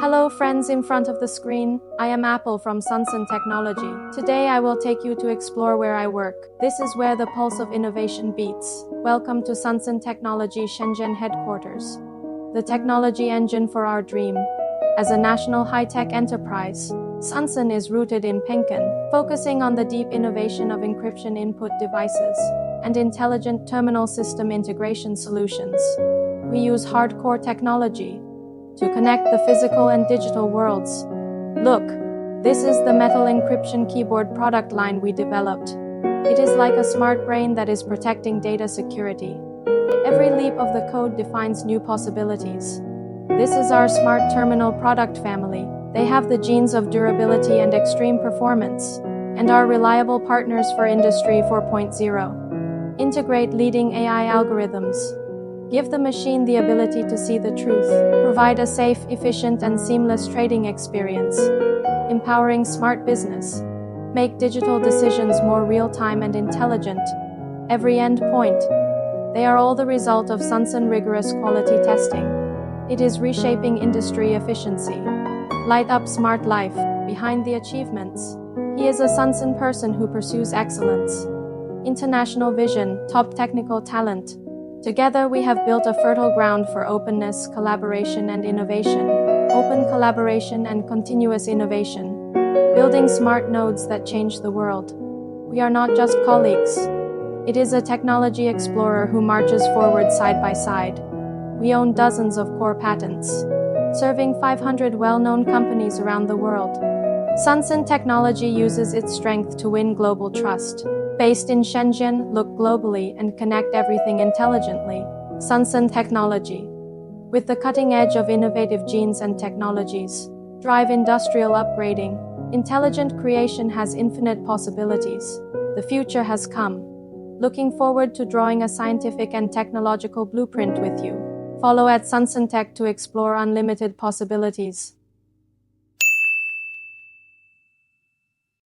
Hello friends in front of the screen, I am Apple from Sunson Technology. Today I will take you to explore where I work. This is where the pulse of innovation beats. Welcome to Sunson Technology Shenzhen headquarters, the technology engine for our dream. As a national high-tech enterprise, Sunson is rooted in Penkan, focusing on the deep innovation of encryption input devices and intelligent terminal system integration solutions. We use hardcore technology to connect the physical and digital worlds. Look, this is the metal encryption keyboard product line we developed. It is like a smart brain that is protecting data security. Every leap of the code defines new possibilities. This is our smart terminal product family. They have the genes of durability and extreme performance, and are reliable partners for Industry 4.0. Integrate leading AI algorithms. Give the machine the ability to see the truth. Provide a safe, efficient, and seamless trading experience. Empowering smart business. Make digital decisions more real-time and intelligent. Every endpoint. They are all the result of Sunson rigorous quality testing. It is reshaping industry efficiency. Light up smart life. Behind the achievements, he is a Sunson person who pursues excellence. International vision, top technical talent. Together we have built a fertile ground for openness, collaboration, and innovation. Open collaboration and continuous innovation. Building smart nodes that change the world. We are not just colleagues. It is a technology explorer who marches forward side by side. We own dozens of core patents, serving 500 well-known companies around the world. Sunson Technology uses its strength to win global trust. Based in Shenzhen, look globally and connect everything intelligently. Sunson Technology. With the cutting edge of innovative genes and technologies, drive industrial upgrading. Intelligent creation has infinite possibilities. The future has come. Looking forward to drawing a scientific and technological blueprint with you. Follow at Sunson Tech to explore unlimited possibilities.